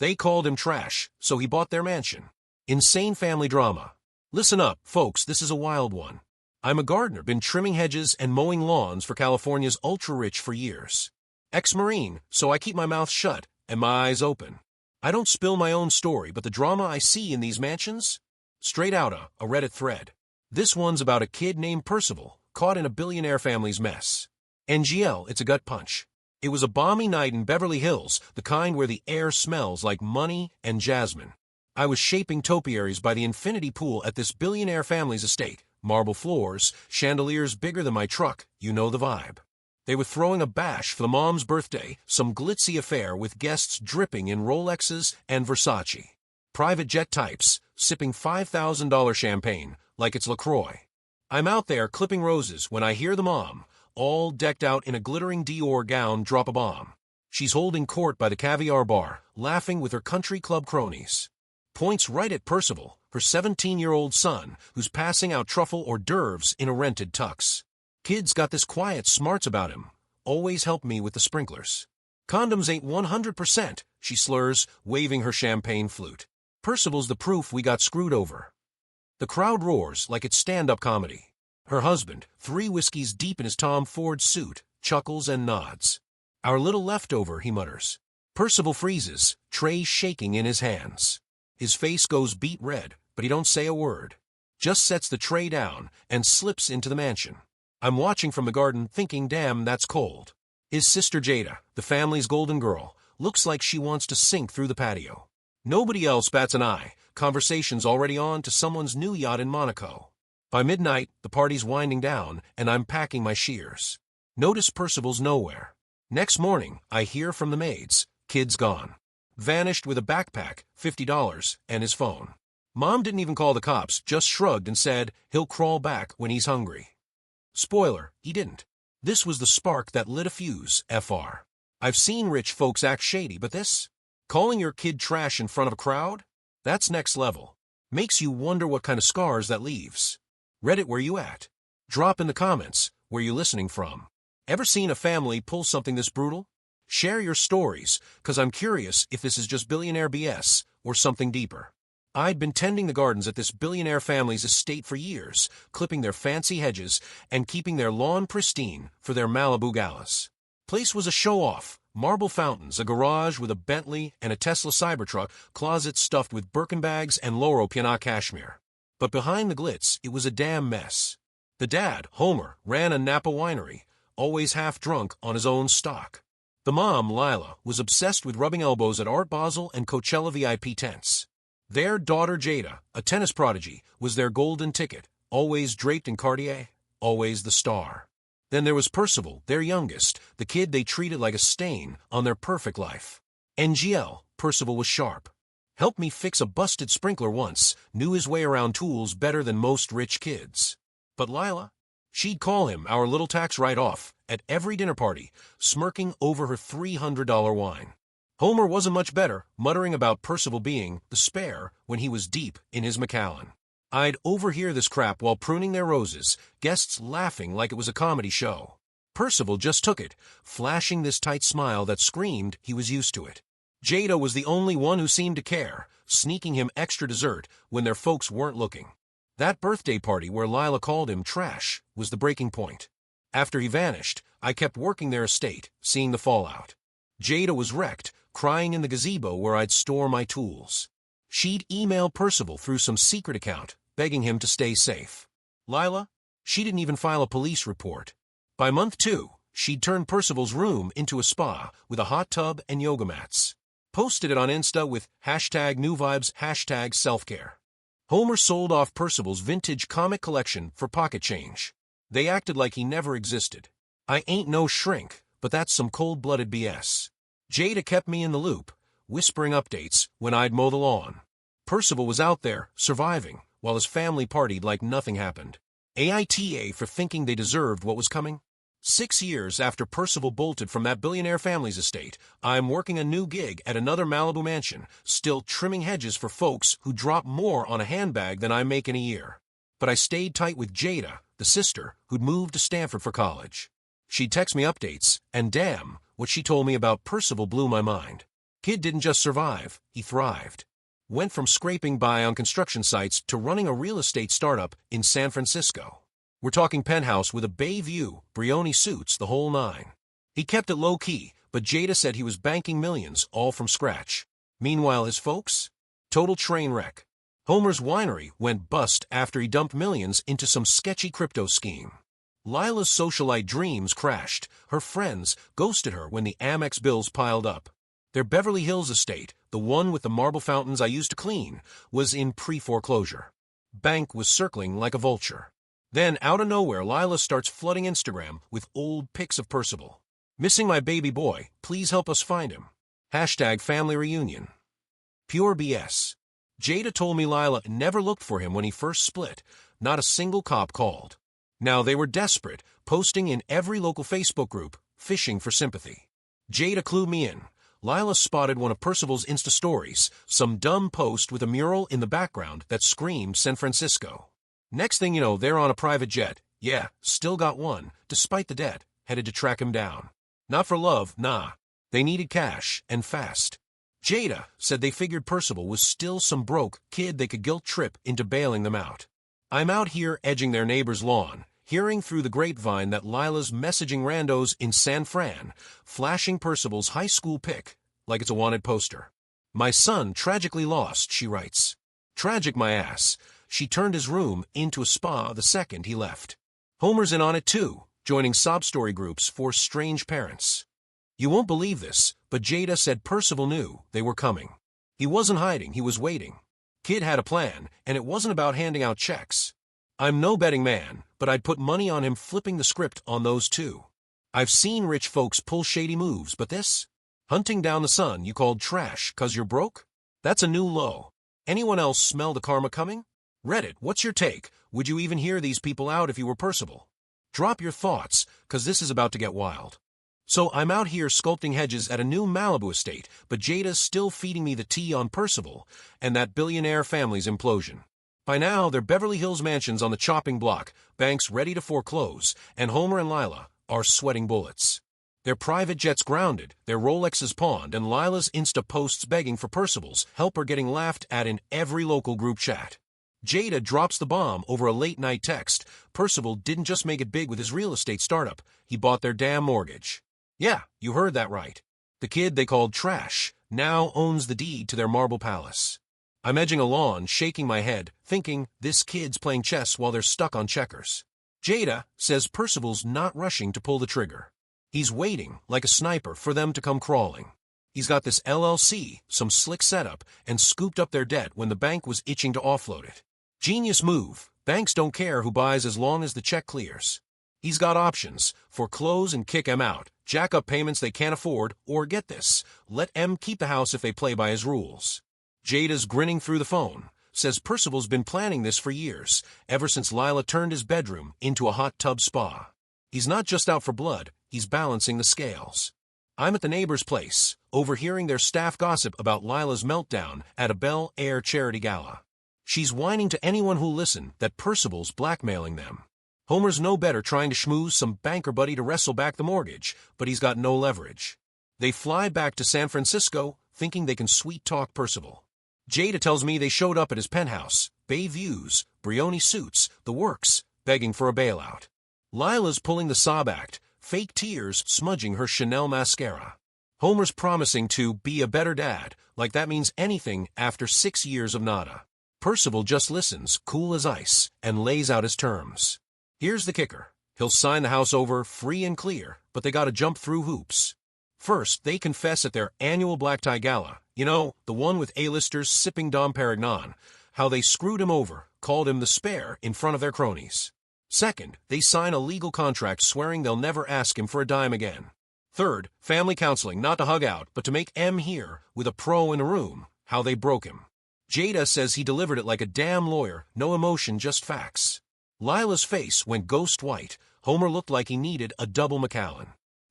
They called him trash, so he bought their mansion. Insane family drama. Listen up, folks, this is a wild one. I'm a gardener, been trimming hedges and mowing lawns for California's ultra-rich for years. Ex-Marine, so I keep my mouth shut and my eyes open. I don't spill my own story, but the drama I see in these mansions? Straight out a Reddit thread. This one's about a kid named Percival, caught in a billionaire family's mess. NGL, it's a gut punch. It was a balmy night in Beverly Hills, the kind where the air smells like money and jasmine. I was shaping topiaries by the infinity pool at this billionaire family's estate. Marble floors, chandeliers bigger than my truck, you know the vibe. They were throwing a bash for the mom's birthday, some glitzy affair with guests dripping in Rolexes and Versace. Private jet types, sipping $5,000 champagne like it's LaCroix. I'm out there clipping roses when I hear the mom, all decked out in a glittering Dior gown, drop a bomb. She's holding court by the caviar bar, laughing with her country club cronies. Points right at Percival, her 17-year-old son, who's passing out truffle hors d'oeuvres in a rented tux. Kid's got this quiet smarts about him. Always help me with the sprinklers. Condoms ain't 100%, she slurs, waving her champagne flute. Percival's the proof we got screwed over. The crowd roars like it's stand-up comedy. Her husband, 3 whiskeys deep in his Tom Ford suit, chuckles and nods. Our little leftover, he mutters. Percival freezes, tray shaking in his hands. His face goes beet red, but he don't say a word. Just sets the tray down and slips into the mansion. I'm watching from the garden thinking, damn, that's cold. His sister Jada, the family's golden girl, looks like she wants to sink through the patio. Nobody else bats an eye. Conversation's already on to someone's new yacht in Monaco. By midnight, the party's winding down, and I'm packing my shears. Notice Percival's nowhere. Next morning, I hear from the maids. Kid's gone. Vanished with a backpack, $50, and his phone. Mom didn't even call the cops, just shrugged and said he'll crawl back when he's hungry. Spoiler, he didn't. This was the spark that lit a fuse, FR. I've seen rich folks act shady, but this? Calling your kid trash in front of a crowd? That's next level. Makes you wonder what kind of scars that leaves. Reddit, where you at? Drop in the comments, where you listening from. Ever seen a family pull something this brutal? Share your stories, cause I'm curious if this is just billionaire BS or something deeper. I'd been tending the gardens at this billionaire family's estate for years, clipping their fancy hedges and keeping their lawn pristine for their Malibu galas. Place was a show-off. Marble fountains, a garage with a Bentley and a Tesla Cybertruck, closets stuffed with Birkin bags and Loro Piana cashmere. But behind the glitz, it was a damn mess. The dad, Homer, ran a Napa winery, always half drunk on his own stock. The mom, Lila, was obsessed with rubbing elbows at Art Basel and Coachella VIP tents. Their daughter Jada, a tennis prodigy, was their golden ticket, always draped in Cartier, always the star. Then there was Percival, their youngest, the kid they treated like a stain on their perfect life. NGL, Percival was sharp. Helped me fix a busted sprinkler once, knew his way around tools better than most rich kids. But Lila? She'd call him our little tax write-off at every dinner party, smirking over her $300 wine. Homer wasn't much better, muttering about Percival being the spare when he was deep in his Macallan. I'd overhear this crap while pruning their roses, guests laughing like it was a comedy show. Percival just took it, flashing this tight smile that screamed he was used to it. Jada was the only one who seemed to care, sneaking him extra dessert when their folks weren't looking. That birthday party where Lila called him trash was the breaking point. After he vanished, I kept working their estate, seeing the fallout. Jada was wrecked, crying in the gazebo where I'd store my tools. She'd email Percival through some secret account, begging him to stay safe. Lila? She didn't even file a police report. By month 2, she'd turned Percival's room into a spa with a hot tub and yoga mats. Posted it on Insta with #NewVibes, #selfcare. Homer sold off Percival's vintage comic collection for pocket change. They acted like he never existed. I ain't no shrink, but that's some cold-blooded BS. Jada kept me in the loop, whispering updates when I'd mow the lawn. Percival was out there, surviving, while his family partied like nothing happened. AITA for thinking they deserved what was coming. 6 years after Percival bolted from that billionaire family's estate, I'm working a new gig at another Malibu mansion, still trimming hedges for folks who drop more on a handbag than I make in a year. But I stayed tight with Jada, the sister, who'd moved to Stanford for college. She'd text me updates, and damn, what she told me about Percival blew my mind. Kid didn't just survive, he thrived. Went from scraping by on construction sites to running a real estate startup in San Francisco. We're talking penthouse with a bay view, Brioni suits, the whole nine. He kept it low-key, but Jada said he was banking millions, all from scratch. Meanwhile, his folks? Total train wreck. Homer's winery went bust after he dumped millions into some sketchy crypto scheme. Lila's socialite dreams crashed. Her friends ghosted her when the Amex bills piled up. Their Beverly Hills estate, the one with the marble fountains I used to clean, was in pre-foreclosure. Bank was circling like a vulture. Then, out of nowhere, Lila starts flooding Instagram with old pics of Percival. Missing my baby boy, please help us find him. #family reunion. Pure BS. Jada told me Lila never looked for him when he first split. Not a single cop called. Now they were desperate, posting in every local Facebook group, fishing for sympathy. Jada clued me in. Lila spotted one of Percival's Insta stories, some dumb post with a mural in the background that screamed San Francisco. Next thing you know, they're on a private jet. Yeah, still got one, despite the debt, headed to track him down. Not for love, nah. They needed cash, and fast. Jada said they figured Percival was still some broke kid they could guilt trip into bailing them out. I'm out here edging their neighbor's lawn, hearing through the grapevine that Lila's messaging randos in San Fran, flashing Percival's high school pic like it's a wanted poster. My son tragically lost, she writes. Tragic my ass. She turned his room into a spa the second he left. Homer's in on it too, joining sob story groups for strange parents. You won't believe this, but Jada said Percival knew they were coming. He wasn't hiding, he was waiting. Kid had a plan, and it wasn't about handing out checks. I'm no betting man, but I'd put money on him flipping the script on those two. I've seen rich folks pull shady moves, but this? Hunting down the son you called trash 'cause you're broke? That's a new low. Anyone else smell the karma coming? Reddit, what's your take? Would you even hear these people out if you were Percival? Drop your thoughts, 'cause this is about to get wild. So I'm out here sculpting hedges at a new Malibu estate, but Jada's still feeding me the tea on Percival and that billionaire family's implosion. By now, their Beverly Hills mansions on the chopping block, banks ready to foreclose, and Homer and Lila are sweating bullets. Their private jets grounded, their Rolexes pawned, and Lila's Insta posts begging for Percival's help are getting laughed at in every local group chat. Jada drops the bomb over a late-night text. Percival didn't just make it big with his real estate startup, he bought their damn mortgage. Yeah, you heard that right. The kid they called trash now owns the deed to their marble palace. I'm edging a lawn, shaking my head, thinking this kid's playing chess while they're stuck on checkers. Jada says Percival's not rushing to pull the trigger. He's waiting, like a sniper, for them to come crawling. He's got this LLC, some slick setup, and scooped up their debt when the bank was itching to offload it. Genius move. Banks don't care who buys as long as the check clears. He's got options: foreclose and kick M out, jack up payments they can't afford, or get this, let M keep the house if they play by his rules. Jada's grinning through the phone, says Percival's been planning this for years, ever since Lila turned his bedroom into a hot tub spa. He's not just out for blood, he's balancing the scales. I'm at the neighbor's place, overhearing their staff gossip about Lila's meltdown at a Bel Air charity gala. She's whining to anyone who'll listen that Percival's blackmailing them. Homer's no better trying to schmooze some banker buddy to wrestle back the mortgage, but he's got no leverage. They fly back to San Francisco, thinking they can sweet-talk Percival. Jada tells me they showed up at his penthouse, bay views, Brioni suits, the works, begging for a bailout. Lila's pulling the sob act, fake tears smudging her Chanel mascara. Homer's promising to be a better dad, like that means anything after 6 years of nada. Percival just listens, cool as ice, and lays out his terms. Here's the kicker. He'll sign the house over free and clear, but they gotta jump through hoops. First, they confess at their annual black tie gala, you know, the one with A-listers sipping Dom Perignon, how they screwed him over, called him the spare in front of their cronies. Second, they sign a legal contract swearing they'll never ask him for a dime again. Third, family counseling, not to hug out, but to make M hear, with a pro in the room, how they broke him. Jada says he delivered it like a damn lawyer, no emotion, just facts. Lila's face went ghost white. Homer looked like he needed a double Macallan.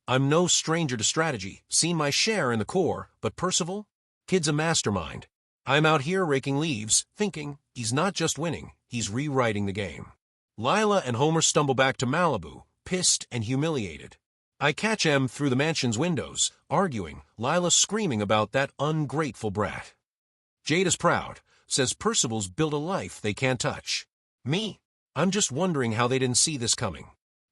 I'm no stranger to strategy, seen my share in the core, but Percival? Kid's a mastermind. I'm out here raking leaves, thinking he's not just winning, he's rewriting the game. Lila and Homer stumble back to Malibu, pissed and humiliated. I catch Em through the mansion's windows, arguing, Lila screaming about that ungrateful brat. Jada's proud, says Percival's built a life they can't touch. Me? I'm just wondering how they didn't see this coming.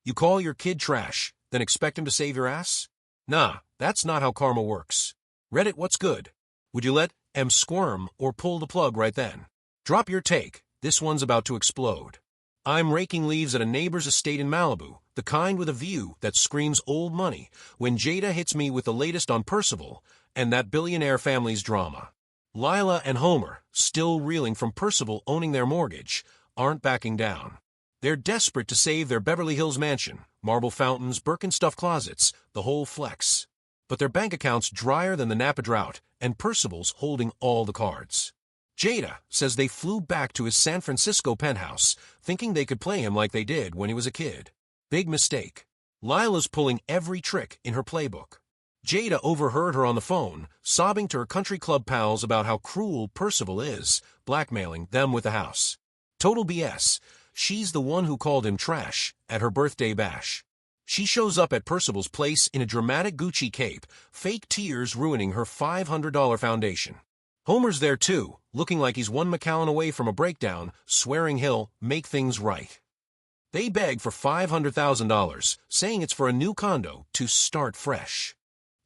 You call your kid trash, then expect him to save your ass? Nah, that's not how karma works. Reddit, what's good? Would you let Em squirm or pull the plug right then? Drop your take, this one's about to explode. I'm raking leaves at a neighbor's estate in Malibu, the kind with a view that screams old money, when Jada hits me with the latest on Percival and that billionaire family's drama. Lila and Homer, still reeling from Percival owning their mortgage, aren't backing down. They're desperate to save their Beverly Hills mansion, marble fountains, Birkenstuff closets, the whole flex. But their bank account's drier than the Napa drought, and Percival's holding all the cards. Jada says they flew back to his San Francisco penthouse, thinking they could play him like they did when he was a kid. Big mistake. Lila's pulling every trick in her playbook. Jada overheard her on the phone, sobbing to her country club pals about how cruel Percival is, blackmailing them with the house. Total BS. She's the one who called him trash at her birthday bash. She shows up at Percival's place in a dramatic Gucci cape, fake tears ruining her $500 foundation. Homer's there too, looking like he's one McAllen away from a breakdown, swearing he'll make things right. They beg for $500,000, saying it's for a new condo to start fresh.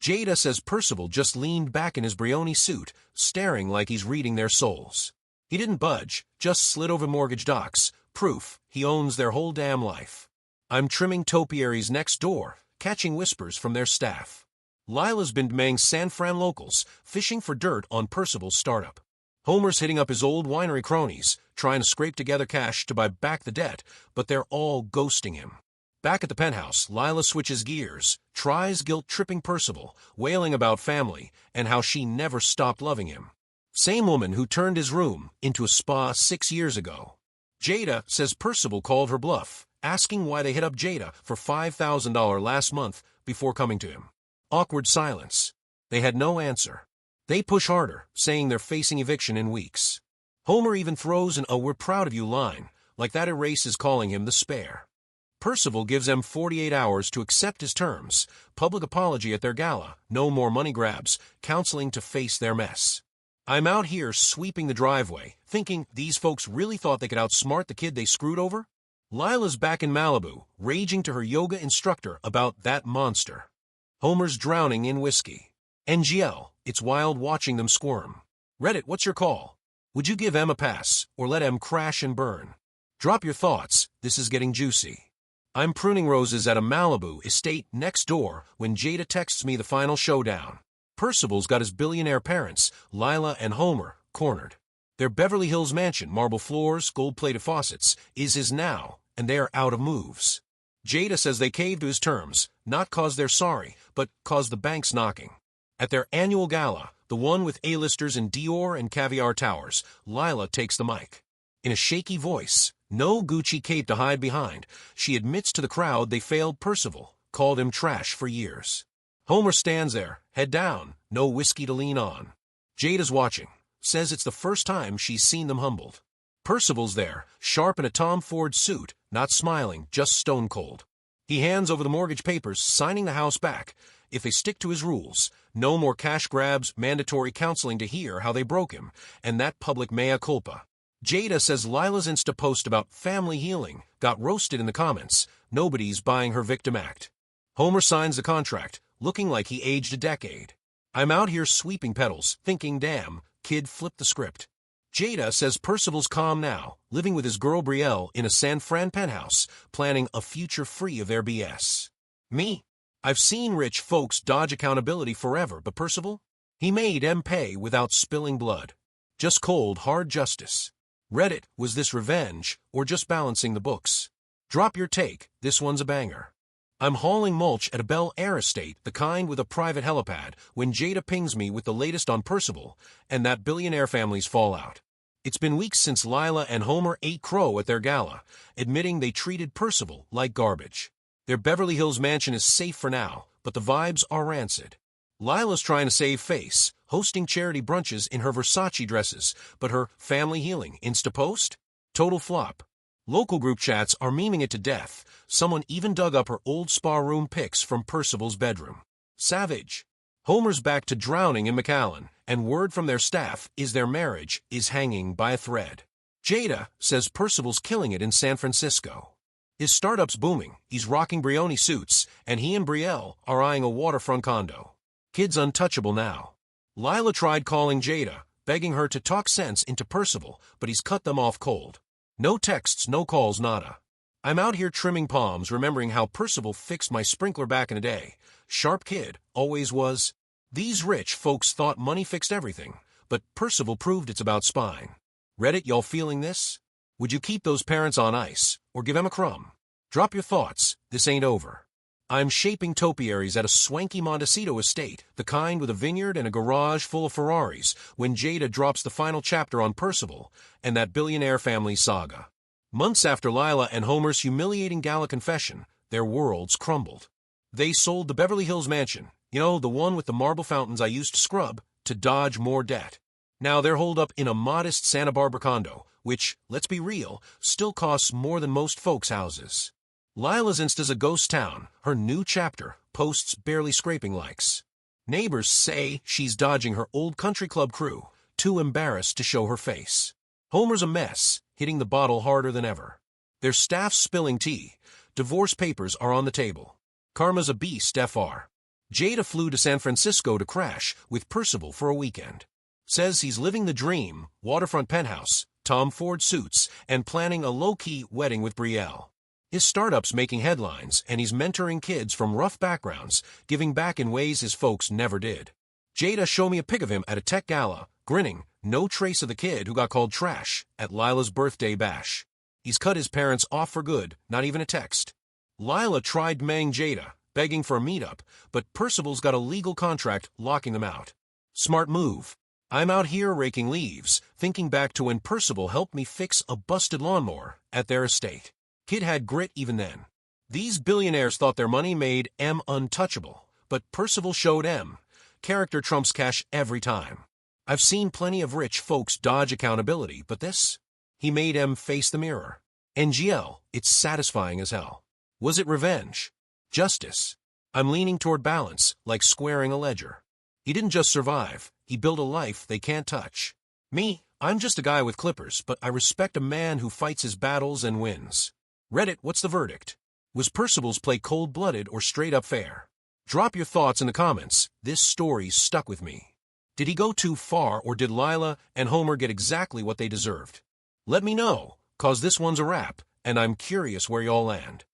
Jada says Percival just leaned back in his Brioni suit, staring like he's reading their souls. He didn't budge, just slid over mortgage docs, proof he owns their whole damn life. I'm trimming topiaries next door, catching whispers from their staff. Lila's been demanding San Fran locals, fishing for dirt on Percival's startup. Homer's hitting up his old winery cronies, trying to scrape together cash to buy back the debt, but they're all ghosting him. Back at the penthouse, Lila switches gears, tries guilt-tripping Percival, wailing about family and how she never stopped loving him. Same woman who turned his room into a spa 6 years ago. Jada says Percival called her bluff, asking why they hit up Jada for $5,000 last month before coming to him. Awkward silence. They had no answer. They push harder, saying they're facing eviction in weeks. Homer even throws an "we're proud of you" line, like that erase is calling him the spare. Percival gives them 48 hours to accept his terms, public apology at their gala, no more money grabs, counseling to face their mess. I'm out here sweeping the driveway, thinking these folks really thought they could outsmart the kid they screwed over? Lila's back in Malibu, raging to her yoga instructor about that monster. Homer's drowning in whiskey. NGL, it's wild watching them squirm. Reddit, what's your call? Would you give Em a pass, or let Em crash and burn? Drop your thoughts, this is getting juicy. I'm pruning roses at a Malibu estate next door when Jada texts me the final showdown. Percival's got his billionaire parents, Lila and Homer, cornered. Their Beverly Hills mansion, marble floors, gold-plated faucets, is his now, and they are out of moves. Jada says they caved to his terms, not cause they're sorry, but cause the bank's knocking. At their annual gala, the one with A-listers in Dior and Caviar Towers, Lila takes the mic. In a shaky voice, no Gucci cape to hide behind, she admits to the crowd they failed Percival, called him trash for years. Homer stands there, head down, no whiskey to lean on. Jada's watching, says it's the first time she's seen them humbled. Percival's there, sharp in a Tom Ford suit, not smiling, just stone cold. He hands over the mortgage papers, signing the house back. If they stick to his rules, no more cash grabs, mandatory counseling to hear how they broke him, and that public mea culpa. Jada says Lila's Insta post about family healing got roasted in the comments. Nobody's buying her victim act. Homer signs the contract, looking like he aged a decade. I'm out here sweeping petals, thinking, damn, kid flipped the script. Jada says Percival's calm now, living with his girl Brielle in a San Fran penthouse, planning a future free of their BS. Me? I've seen rich folks dodge accountability forever, but Percival? He made Em pay without spilling blood. Just cold, hard justice. Reddit, was this revenge, or just balancing the books? Drop your take, this one's a banger. I'm hauling mulch at a Bel Air estate, the kind with a private helipad, when Jada pings me with the latest on Percival and that billionaire family's fallout. It's been weeks since Lila and Homer ate crow at their gala, admitting they treated Percival like garbage. Their Beverly Hills mansion is safe for now, but the vibes are rancid. Lila's trying to save face, hosting charity brunches in her Versace dresses, but her family healing Insta post? Total flop. Local group chats are memeing it to death. Someone even dug up her old spa room pics from Percival's bedroom. Savage. Homer's back to drowning in McAllen, and word from their staff is their marriage is hanging by a thread. Jada says Percival's killing it in San Francisco. His startup's booming, he's rocking Brioni suits, and he and Brielle are eyeing a waterfront condo. Kid's untouchable now. Lila tried calling Jada, begging her to talk sense into Percival, but he's cut them off cold. No texts, no calls, nada. I'm out here trimming palms, remembering how Percival fixed my sprinkler back in the day. Sharp kid, always was. These rich folks thought money fixed everything, but Percival proved it's about spine. Reddit, y'all feeling this? Would you keep those parents on ice, or give them a crumb? Drop your thoughts, this ain't over. I'm shaping topiaries at a swanky Montecito estate, the kind with a vineyard and a garage full of Ferraris, when Jada drops the final chapter on Percival and that billionaire family saga. Months after Lila and Homer's humiliating gala confession, their worlds crumbled. They sold the Beverly Hills mansion, you know, the one with the marble fountains I used to scrub, to dodge more debt. Now they're holed up in a modest Santa Barbara condo, which, let's be real, still costs more than most folks' houses. Lila's Insta's a ghost town. Her new chapter posts barely scraping likes. Neighbors say she's dodging her old country club crew, too embarrassed to show her face. Homer's a mess, hitting the bottle harder than ever. Their staff's spilling tea. Divorce papers are on the table. Karma's a beast, FR. Jada flew to San Francisco to crash with Percival for a weekend. Says he's living the dream, waterfront penthouse, Tom Ford suits, and planning a low-key wedding with Brielle. His startup's making headlines, and he's mentoring kids from rough backgrounds, giving back in ways his folks never did. Jada showed me a pic of him at a tech gala, grinning, no trace of the kid who got called trash at Lila's birthday bash. He's cut his parents off for good, not even a text. Lila tried mang Jada, begging for a meetup, but Percival's got a legal contract locking them out. Smart move. I'm out here raking leaves, thinking back to when Percival helped me fix a busted lawnmower at their estate. Kid had grit even then. These billionaires thought their money made M untouchable, but Percival showed M. Character trumps cash every time. I've seen plenty of rich folks dodge accountability, but this? He made M face the mirror. NGL, it's satisfying as hell. Was it revenge? Justice? I'm leaning toward balance, like squaring a ledger. He didn't just survive, he built a life they can't touch. Me, I'm just a guy with clippers, but I respect a man who fights his battles and wins. Reddit, what's the verdict? Was Percival's play cold-blooded or straight-up fair? Drop your thoughts in the comments. This story stuck with me. Did he go too far, or did Lila and Homer get exactly what they deserved? Let me know, cause this one's a wrap, and I'm curious where y'all land.